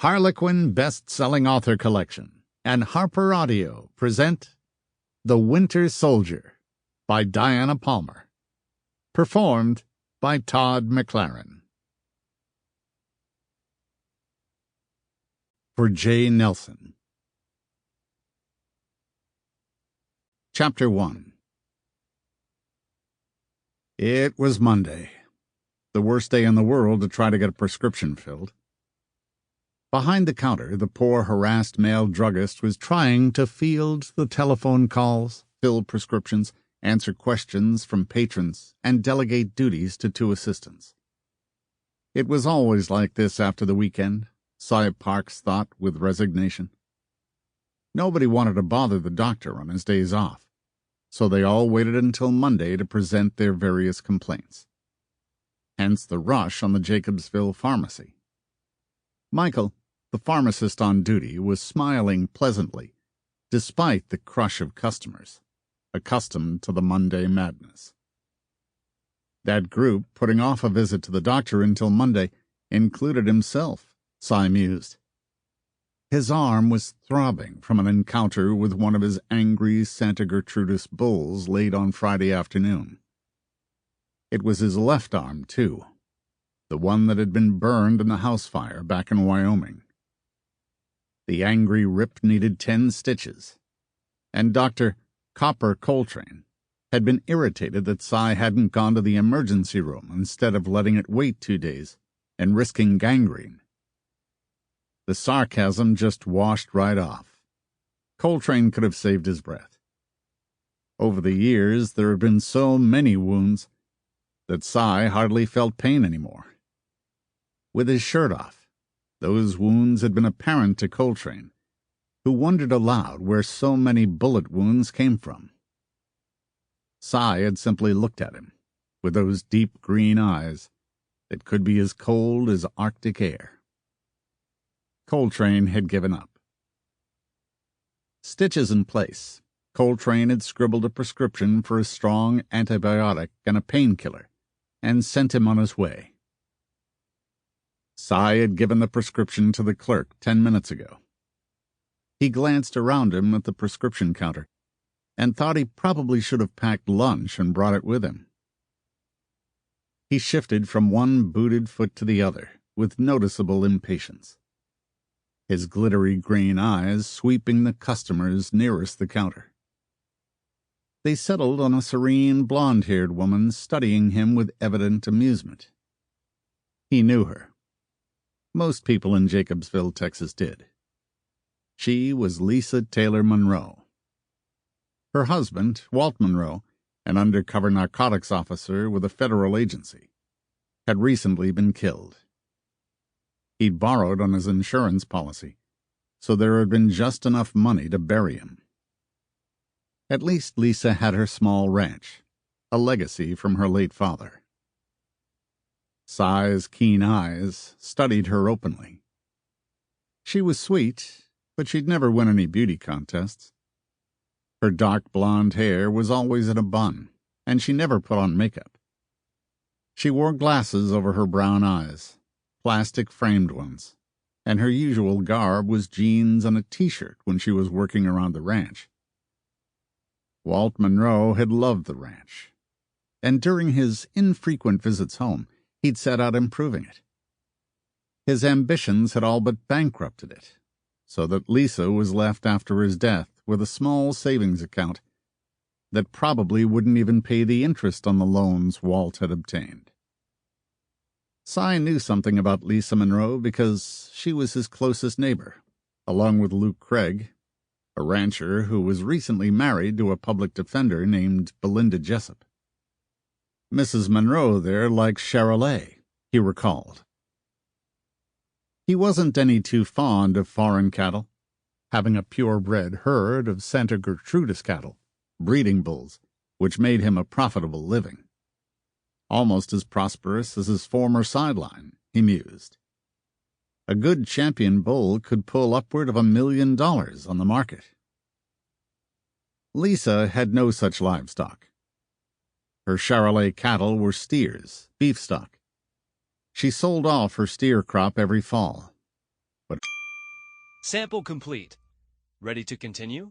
Harlequin Best-Selling Author Collection and HarperAudio present The Winter Soldier by Diana Palmer. Performed by Todd McLaren. For J. Nelson. Chapter 1. It was Monday, the worst day in the world to try to get a prescription filled. Behind the counter, the poor, harassed male druggist was trying to field the telephone calls, fill prescriptions, answer questions from patrons, and delegate duties to two assistants. It was always like this after the weekend, Cy Parks thought with resignation. Nobody wanted to bother the doctor on his days off, so they all waited until Monday to present their various complaints. Hence the rush on the Jacobsville pharmacy. Michael, the pharmacist on duty, was smiling pleasantly, despite the crush of customers, accustomed to the Monday madness. That group, putting off a visit to the doctor until Monday, included himself, Cy mused. His arm was throbbing from an encounter with one of his angry Santa Gertrudis bulls late on Friday afternoon. It was his left arm, too, the one that had been burned in the house fire back in Wyoming. The angry rip needed 10 stitches, and Dr. Copper Coltrane had been irritated that Cy hadn't gone to the emergency room instead of letting it wait 2 days and risking gangrene. The sarcasm just washed right off. Coltrane could have saved his breath. Over the years, there had been so many wounds that Cy hardly felt pain anymore. With his shirt off, those wounds had been apparent to Coltrane, who wondered aloud where so many bullet wounds came from. Cy had simply looked at him, with those deep green eyes that could be as cold as Arctic air. Coltrane had given up. Stitches in place, Coltrane had scribbled a prescription for a strong antibiotic and a painkiller, and sent him on his way. Cy had given the prescription to the clerk 10 minutes ago. He glanced around him at the prescription counter and thought he probably should have packed lunch and brought it with him. He shifted from one booted foot to the other with noticeable impatience, his glittery green eyes sweeping the customers nearest the counter. They settled on a serene, blonde-haired woman studying him with evident amusement. He knew her. Most people in Jacobsville, Texas did. She was Lisa Taylor Monroe. Her husband, Walt Monroe, an undercover narcotics officer with a federal agency, had recently been killed. He'd borrowed on his insurance policy, so there had been just enough money to bury him. At least Lisa had her small ranch, a legacy from her late father. Cy's keen eyes studied her openly. She was sweet, but she'd never win any beauty contests. Her dark blonde hair was always in a bun, and she never put on makeup. She wore glasses over her brown eyes, plastic-framed ones, and her usual garb was jeans and a t-shirt when she was working around the ranch. Walt Monroe had loved the ranch, and during his infrequent visits home, he'd set out improving it. His ambitions had all but bankrupted it, so that Lisa was left after his death with a small savings account that probably wouldn't even pay the interest on the loans Walt had obtained. Cy knew something about Lisa Monroe because she was his closest neighbor, along with Luke Craig, a rancher who was recently married to a public defender named Belinda Jessup. Mrs. Monroe there liked Charolais, he recalled. He wasn't any too fond of foreign cattle, having a purebred herd of Santa Gertrudis cattle, breeding bulls, which made him a profitable living. Almost as prosperous as his former sideline, he mused. A good champion bull could pull upward of $1 million on the market. Lisa had no such livestock. Her Charolais cattle were steers, beef stock. She sold off her steer crop every fall, but Sample complete. Ready to continue?